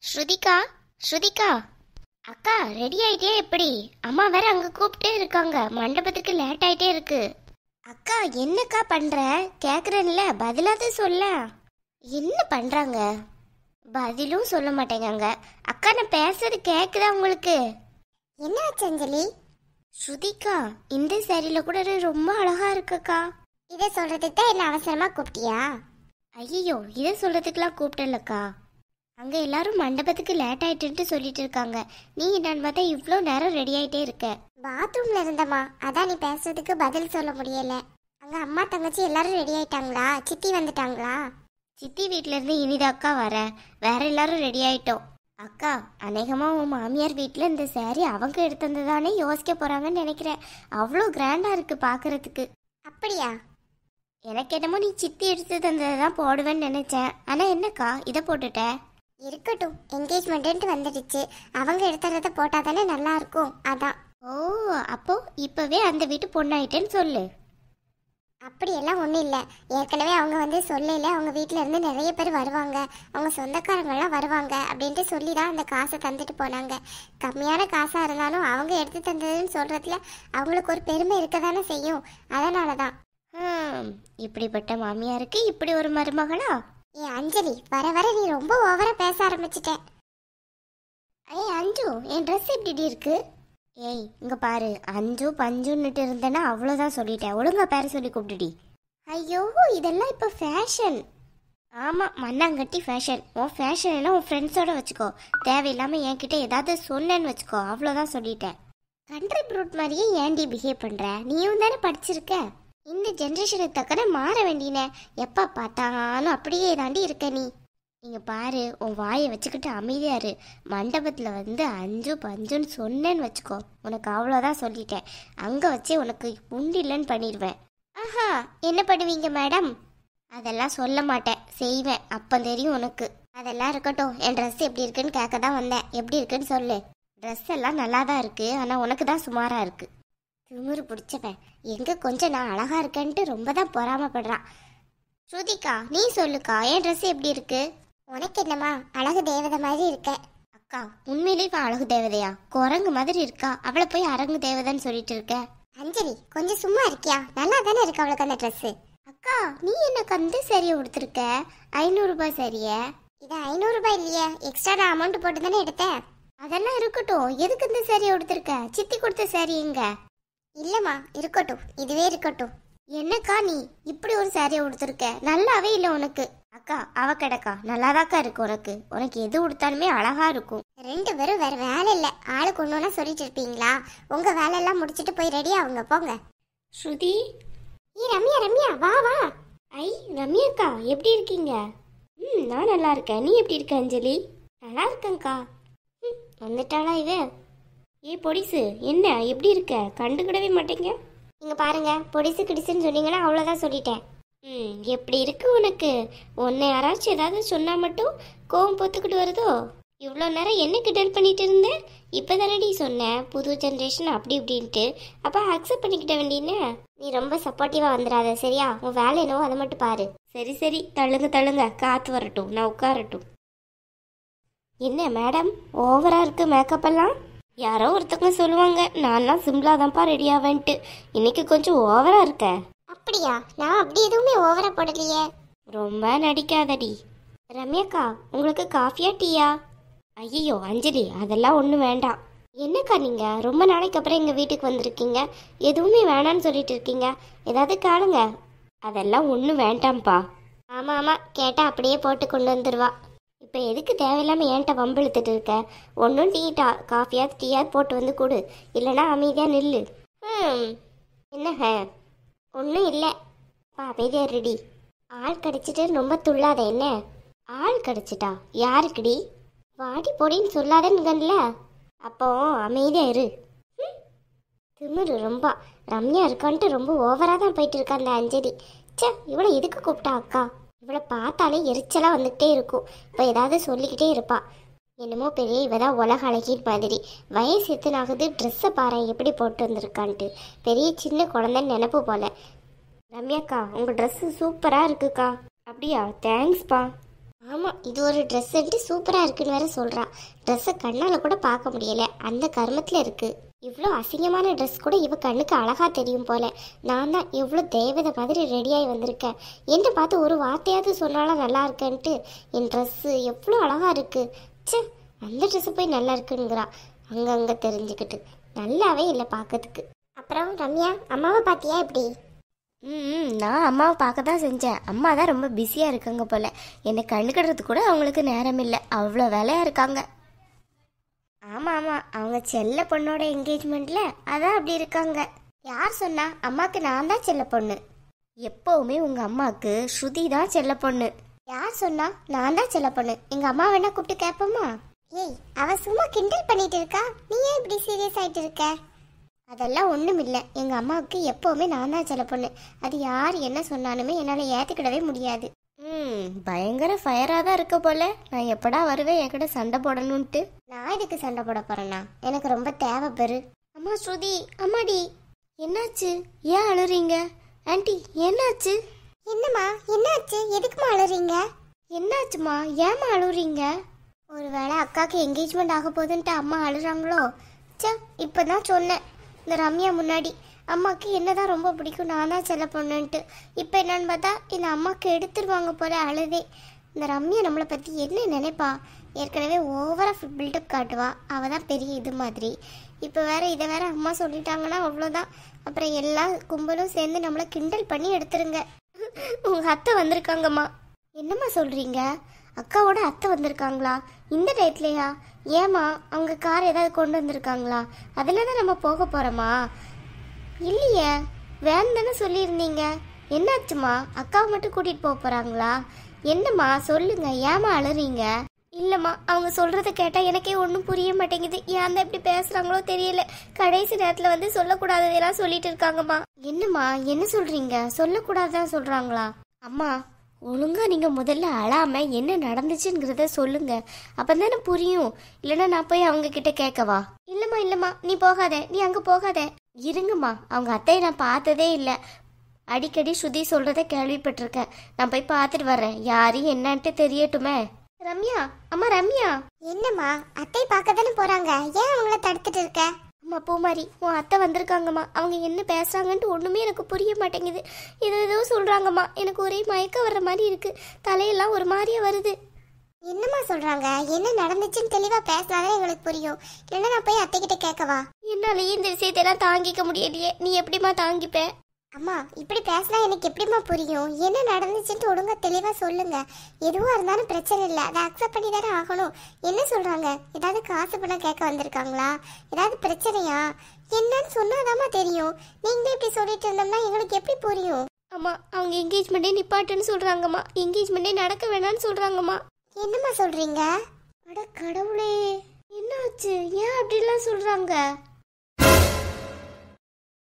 ஸ்ருதிகா, ஸ்ருதிகா, அக்கா ரெடி ஆயிட்டே எப்படி? அம்மா வேற அங்க கூப்பிட்டே இருக்காங்க, மண்டபத்துக்கு லேட் ஆயிட்டே இருக்கு. அக்கா என்னக்கா பண்ற? கேக்குறேன்ல, பதிலாவது சொல்ல. என்ன பண்றாங்க? பதிலும் சொல்ல மாட்டேங்க. அக்கா நான் பேசுறது கேக்குதா உங்களுக்கு? என்ன ஆச்சு அஞ்சலி? ஸ்ருதிகா, இந்த சாரியில கூட ரொம்ப அழகா இருக்குக்கா. இதை சொல்றதுக்கு தான் என்ன அவசரமா கூப்பிட்டியா? ஐயோ, இதை சொல்றதுக்குலாம் கூப்பிட்டலக்கா. அங்க எல்லாரும் மண்டபத்துக்கு லேட் ஆயிட்டுன்னு சொல்லிட்டு இருக்காங்க. நீ என்னன்னு பார்த்தா இவ்வளோ நேரம் ரெடி ஆயிட்டே இருக்க. பாத்ரூம்ல இருந்தமா, அதான் நீ பேசுறதுக்கு பதில் சொல்ல முடியல. அங்க அம்மா தங்கச்சி எல்லாரும் ரெடி ஆயிட்டாங்களா? சித்தி வந்துட்டாங்களா? சித்தி வீட்ல இருந்து இனிதாக்கா வர. வேற எல்லாரும் ரெடி ஆயிட்டோம். அக்கா, அநேகமா உன் மாமியார் வீட்டுல இந்த சாரி அவங்க எடுத்து வந்ததானே யோசிக்க போறாங்கன்னு நினைக்கிறேன். அவ்வளோ கிராண்டா இருக்கு பாக்குறதுக்கு. அப்படியா? எனக்கு என்னமோ நீ சித்தி எடுத்து தந்ததான் போடுவேன்னு நினைச்சேன். ஆனா என்னக்கா இதை போட்டுட்ட? இருக்கட்டும், என்கேஜ்மெண்ட் வந்துடுச்சு, அவங்க எடுத்துறத போட்டா தானே நல்லா இருக்கும், அதான். ஓ, அப்போ இப்பவே அந்த வீட்டு பொண்ணாயிட்டேன்னு சொல்லு. அப்படியெல்லாம் ஒன்றும் இல்லை. ஏற்கனவே அவங்க வந்து சொல்லல, அவங்க வீட்டில இருந்து நிறைய பேர் வருவாங்க, அவங்க சொந்தக்காரங்கெல்லாம் வருவாங்க அப்படின்ட்டு சொல்லி தான் அந்த காசை தந்துட்டு போனாங்க. கம்மியான காசாக இருந்தாலும் அவங்க எடுத்து தந்ததுன்னு சொல்றதுல அவங்களுக்கு ஒரு பெருமை இருக்க தானே செய்யும், அதனால தான். இப்படிப்பட்ட மாமியாருக்கு இப்படி ஒரு மருமகளா? ஏ அஞ்சலி, வர வர நீ ரொம்ப ஓவரா பேச ஆரம்பிச்சிட்ட. ஏய் அஞ்சு, என் ட்ரெஸ் எப்படி இருக்கு? ஏய் இங்க பாரு, அஞ்சு பஞ்சுன்னுட்டு இருந்தேன்னா அவ்வளோதான் சொல்லிட்டேன். ஒழுங்கா பேர சொல்லி கூப்பிட்டுடி. ஐயோ, இதெல்லாம் இப்போ ஃபேஷன். ஆமா, மண்ணாங்கட்டி ஃபேஷன். உன் ஃபேஷன் என்ன உன் ஃப்ரெண்ட்ஸோட வச்சுக்கோ. தேவையில்லாம என்கிட்ட ஏதாவது சொன்னேன்னு வச்சுக்கோ, அவ்வளோதான் சொல்லிட்டேன். கண்ட்ரி ப்ரூட் மாதிரியே ஏன்டி பிஹேவ் பண்ற? நீயும் தானே படிச்சிருக்க. இந்த ஜென்ரேஷனுக்கு தக்கன மாற வேண்டின. எப்போ பார்த்தாலும் அப்படியே தாண்டி இருக்க நீ. நீங்க பாரு, உன் வாயை வச்சுக்கிட்டு அமைதியாரு. மண்டபத்தில் வந்து அஞ்சு பஞ்சுன்னு சொன்னேன்னு வச்சுக்கோ, உனக்கு அவ்வளோதான் சொல்லிட்டேன். அங்கே வச்சே உனக்கு உண்டில்லன்னு பண்ணிடுவேன். ஆஹா, என்ன பண்ணுவீங்க மேடம்? அதெல்லாம் சொல்ல மாட்டேன், செய்வேன், அப்போ தெரியும் உனக்கு. அதெல்லாம் இருக்கட்டும், என் ட்ரெஸ் எப்படி இருக்குன்னு கேட்க தான் வந்தேன். எப்படி இருக்குன்னு சொல்லு. ட்ரெஸ் எல்லாம் நல்லா தான் இருக்கு, ஆனால் உனக்கு தான் சுமாராக இருக்கு. திமிரு பிடிச்சவன், எங்க கொஞ்சம் நான் அழகா இருக்கேன்ட்டு ரொம்ப தான் பொறாமப்படுறான். ஸ்ருதிகா, நீ சொல்லுக்கா, என் ட்ரெஸ் எப்படி இருக்கு? உனக்கு என்னம்மா, அழகு தேவதை மாதிரி இருக்க. அக்கா, உண்மையிலே இவன் அழகு தேவதையா? குரங்கு மாதிரி இருக்கா, அவளை போய் அரங்கு தேவதைன்னு சொல்லிட்டு இருக்க. அஞ்சலி, கொஞ்சம் சும்மா இருக்கியா? நல்லா தானே இருக்கு அவளுக்கு அந்த ட்ரெஸ். அக்கா, நீ எனக்கு அந்த சரியை கொடுத்துருக்க, 500 ரூபாய் சரிய. இது 500 ரூபாய் இல்லையே, எக்ஸ்ட்ரா நான் அமௌண்ட் போட்டு தானே எடுத்தேன். அதெல்லாம் இருக்கட்டும், எதுக்கு இந்த சரியை கொடுத்துருக்க? சித்தி கொடுத்த சரி எங்க? இல்லம்மா, இருக்கட்டும், இதுவே இருக்கட்டும். என்னக்கா நீ இப்படி ஒரு சாரியை உடுத்திருக்க? நல்லாவே இல்லை உனக்கு. அக்கா, அவ கிடக்கா நல்லாதாக்கா இருக்கு உனக்கு. உனக்கு எது உடுத்தாலுமே அழகா இருக்கும். ரெண்டு பேரும் வேற வேலை இல்லை, ஆளுக்கு ஒண்ணுன்னா சொல்லிட்டு இருப்பீங்களா? உங்க வேலையெல்லாம் முடிச்சிட்டு போய் ரெடி ஆகுங்க, போங்க. ஸ்ருதி, ரம்யா, ரம்யா வா வா. ஐ ரம்யாக்கா, எப்படி இருக்கீங்க? நான் நல்லா இருக்கேன். நீ எப்படி இருக்க அஞ்சலி? நல்லா இருக்கேங்க்கா. வந்துட்டாளா இவ? ஏ பொடிசு, என்ன எப்படி இருக்க? கண்டுக்கிடவே மாட்டேங்க. இங்க பாருங்க, பொடிசு கிடிசுன்னு சொன்னீங்கன்னா அவ்வளோதான் சொல்லிட்டேன். எப்படி இருக்கு உனக்கு? உன்னை யாராச்சும் ஏதாவது சொன்னா மட்டும் கோவம் பொத்துக்கிட்டு வருதோ? இவ்வளோ நேரம் என்ன கிண்டல் பண்ணிட்டு இருந்தேன்? இப்போ தானடி சொன்னேன் புது ஜென்ரேஷன் அப்படி இப்படின்ட்டு. அப்போ அக்செப்ட் பண்ணிக்கிட்ட வேண்டியன்னு. நீ ரொம்ப சப்போர்ட்டிவாக வந்துடாத, சரியா? உன் வேலை என்னவோ அதை மட்டும் பாரு. சரி சரி, தள்ளுங்க தள்ளுங்க, காற்று வரட்டும், நான் உட்காரட்டும். என்ன மேடம், ஓவரா இருக்கு மேக்கப் எல்லாம்? யாரோ ஒருத்தவங்க சொல்லுவாங்க, நான்லாம் சிம்பிளா தான்ப்பா ரெடி ஆவேன்ட்டு. இன்னைக்கு கொஞ்சம் ஓவரா இருக்க. அப்படியா? நான் அப்படி எதுவுமே ஓவரா போடலையே. ரொம்ப நடிக்காதடி. ரம்யாக்கா, உங்களுக்கு காஃபியா டீயா? ஐயோ அஞ்சலி, அதெல்லாம் ஒன்றும் வேண்டாம். என்னக்கா நீங்க ரொம்ப நாளைக்கு அப்புறம் எங்கள் வீட்டுக்கு வந்திருக்கீங்க, எதுவுமே வேணான்னு சொல்லிட்டு இருக்கீங்க. ஏதாவது காணுங்க. அதெல்லாம் ஒன்றும் வேண்டாம்ப்பா. ஆமாம் ஆமாம், கேட்டால் அப்படியே போட்டு கொண்டு வந்துடுவா. இப்போ எதுக்கு தேவையில்லாமல் ஏன்ட்ட வம்பு இழுத்துட்டு இருக்க? ஒன்றும் காஃபியாவது டீயாவது போட்டு வந்து கொடு, இல்லைனா அமைதியாக நில்லு. என்னங்க? ஒன்றும் இல்லை அப்பா, அமைதியாக ரெடி. ஆள் கிடச்சிட்டு ரொம்ப துள்ளாத. என்ன ஆள் கிடச்சிட்டா? யாருக்குடி? வாடி போடின்னு சொல்லாதேன்னுங்கல்ல. அப்போ அமைதியாக இரு. திமிரு ரொம்ப. ரம்யா இருக்கான்ட்டு ரொம்ப ஓவராக தான் போயிட்டு இருக்கா அந்த அஞ்சலி. சே, இவளை எதுக்கு கூப்பிட்டா அக்கா? இவளை பார்த்தாலே எரிச்சலாக வந்துக்கிட்டே இருக்கும். இப்போ ஏதாவது சொல்லிக்கிட்டே இருப்பா. என்னமோ பெரிய இவதான் உலக அழகின் மாதிரி. வயசு எத்தனை ஆகுது, ட்ரெஸ்ஸை பாரு எப்படி போட்டு வந்திருக்கான்ட்டு. பெரிய சின்ன குழந்தைன்னு நினப்பு போல. ரம்யாக்கா, உங்கள் ட்ரெஸ்ஸு சூப்பராக இருக்குக்கா. அப்படியா? தேங்க்ஸ்ப்பா. ஆமாம், இது ஒரு ட்ரெஸ்ஸுன்ட்டு சூப்பராக இருக்குன்னு வேற சொல்கிறான். ட்ரெஸ்ஸை கண்ணால் கூட பார்க்க முடியலை, அந்த கருமத்தில் இருக்குது. இவ்வளோ அசிங்கமான ட்ரெஸ் கூட இவ கண்ணுக்கு அழகாக தெரியும் போல. நான் தான் எவ்வளோ தேவதை மாதிரி ரெடியாகி வந்திருக்கேன். என்னை பார்த்து ஒரு வார்த்தையாவது சொன்னாலும் நல்லா இருக்கேன்ட்டு என் ட்ரெஸ்ஸு எவ்வளோ அழகாக இருக்குது. ச்சே, அந்த ட்ரெஸ்ஸு போய் நல்லா இருக்குங்கிறா. அங்கங்கே தெரிஞ்சுக்கிட்டு நல்லாவே இல்லை பார்க்கறதுக்கு. அப்புறம் ரம்யா, அம்மாவை பார்த்தியா எப்படி? நான் அம்மாவை பார்க்க தான் செஞ்சேன். அம்மா தான் ரொம்ப பிஸியாக இருக்காங்க போல். என்னை கண்டுக்கிறதுக்கு கூட அவங்களுக்கு நேரம் இல்லை, அவ்வளோ வேலையாக இருக்காங்க. ஆமாம் ஆமாம், அவங்க செல்ல பொண்ணோட என்கேஜ்மெண்ட்டில் அதான் அப்படி இருக்காங்க. யார் சொன்னா? அம்மாவுக்கு நான் தான் செல்ல பொண்ணு. எப்போவுமே உங்கள் அம்மாவுக்கு ஸ்ருதி தான் செல்ல பொண்ணு. யார் சொன்னா? நான் தான் செல்ல பொண்ணு. எங்கள் அம்மா வேணா கூப்பிட்டு கேட்போமா? ஏய், அவ சும்மா கிண்டல் பண்ணிட்டு இருக்கா, நீ ஏன் இப்படி சீரியஸ் ஆகிட்டு இருக்க? அதெல்லாம் ஒன்றும் இல்லை. எங்கள் அம்மாவுக்கு எப்போவுமே நான் தான் செல்ல பொண்ணு. அது யார் என்ன சொன்னாலுமே என்னால் ஏற்றுக்கிடவே முடியாது. பயங்கர ஃபயராக தான் இருக்க போல. நான் எப்படா வருவேன் என்கிட்ட சண்டை போடணுன்ட்டு. நான் இதுக்கு சண்டை போட போறேன்னா? எனக்கு ரொம்ப தேவை பெரு. அம்மா ஸ்ருதி, அம்மாடி, என்னாச்சு? ஏன் அழுறீங்க? ஆன்ட்டி என்னாச்சு? என்னம்மா என்னாச்சு? எதுக்குமா அழுறீங்க? என்னாச்சுமா? ஏமா அழுறீங்க? ஒருவேளை அக்காவுக்கு என்கேஜ்மெண்ட் ஆக போகுதுன்ட்டு அம்மா அழுறாங்களோ? சே, இப்போதான் சொன்னேன் இந்த ரம்யா முன்னாடி, அம்மாவுக்கு என்னதான் ரொம்ப பிடிக்கும், நான் தான் செல்ல பொண்ணுன்ட்டு. இப்போ என்னன்னு பார்த்தா இந்த அம்மாவுக்கு எடுத்துருவாங்க போல அழுதே. இந்த ரம்யா நம்மளை பற்றி என்ன நினைப்பா? ஏற்கனவே ஓவராக பில்டப் காட்டுவா, அவள் தான் பெரிய இது மாதிரி. இப்போ வேற இதை வேற அம்மா சொல்லிட்டாங்கன்னா அவ்வளோதான். அப்புறம் எல்லா கும்பலும் சேர்ந்து நம்மளை கிண்டல் பண்ணி எடுத்துருங்க. உங்கள் அத்தை வந்திருக்காங்கம்மா. என்னம்மா சொல்கிறீங்க? அக்காவோட அத்தை வந்திருக்காங்களா இந்த டயத்துலையா? ஏம்மா, அவங்க கார் ஏதாவது கொண்டு வந்திருக்காங்களா? அதில் தான் நம்ம போக போகிறோமா? இல்லையே, வேன் தானே சொல்லியிருந்தீங்க. என்னாச்சுமா? அக்காவை மட்டும் கூட்டிகிட்டு போக போகிறாங்களா? என்னம்மா சொல்லுங்க, ஏமா அழுறீங்க? இல்லைம்மா, அவங்க சொல்கிறத கேட்டால் எனக்கே ஒன்றும் புரிய மாட்டேங்குது. ஏன் தான் இப்படி பேசுகிறாங்களோ தெரியல. கடைசி நேரத்தில் வந்து சொல்லக்கூடாததெல்லாம் சொல்லிட்டு இருக்காங்கம்மா. என்னம்மா என்ன சொல்கிறீங்க? சொல்லக்கூடாதான் சொல்கிறாங்களா? அம்மா, ஒழுங்கா நீங்கள் முதல்ல அழாமல் என்ன நடந்துச்சுங்கிறத சொல்லுங்க, அப்போ தானே புரியும். இல்லைன்னா நான் போய் அவங்க கிட்ட கேட்கவா? இல்லைம்மா இல்லைம்மா, நீ போகாத, நீ அங்கே போகாத. இருங்கம்மா, அவங்க அத்தையை நான் பார்த்ததே இல்லை. அடிக்கடி ஸ்ருதி சொல்கிறத கேள்விப்பட்டிருக்கேன். நான் போய் பார்த்துட்டு வர்றேன், யாரையும் என்னன்ட்டு தெரியட்டுமே. ரம்யா, அம்மா ரம்யா. என்னம்மா, அத்தை பார்க்க தானே போகிறாங்க, ஏன் அவங்கள தடுத்துட்டு இருக்க? அம்மா பூமாரி, உன் அத்தை வந்திருக்காங்கம்மா. அவங்க என்ன பேசுகிறாங்கன்ட்டு ஒன்றுமே எனக்கு புரிய மாட்டேங்குது. ஏதோ சொல்கிறாங்கம்மா. எனக்கு ஒரே மயக்கம் வர்ற மாதிரி இருக்குது, தலையெல்லாம் ஒரு மாதிரியே வருது. என்னம்மா சொல்கிறாங்க? என்ன நடந்துச்சுன்னு தெளிவாக பேசினாதான் எங்களுக்கு புரியும். இல்லைன்னா நான் போய் அத்தைக்கிட்ட கேட்கவா? என்னாலேயே இந்த விஷயத்தையெல்லாம் தாங்கிக்க முடியலையே. நீ எப்படிம்மா தாங்கிப்ப? அம்மா, இப்படி பேசினா எனக்கு எப்படிம்மா புரியும்? என்ன நடந்துச்சுன்ட்டு ஒழுங்கா தெளிவாக சொல்லுங்க. எதுவாக இருந்தாலும் பிரச்சனை இல்லை, அதை அக்செப்ட் பண்ணி தானே ஆகணும். என்ன சொல்கிறாங்க? ஏதாவது காசு பணம் கேட்க வந்திருக்காங்களா? ஏதாவது பிரச்சனையா? என்னன்னு சொன்னாதாம்மா தெரியும். நீங்களே இப்படி சொல்லிட்டு இருந்தோம்னா எங்களுக்கு எப்படி புரியும்? அம்மா, அவங்க என்கேஜ்மெண்ட்டே நிப்பாட்டுன்னு சொல்கிறாங்கம்மா. என்கேஜ்மெண்ட்டே நடக்க வேணான்னு சொல்கிறாங்கம்மா. என்னம்மா சொல்கிறீங்க? அட கடவுளே, என்னாச்சு? ஏன் அப்படிலாம் சொல்கிறாங்க?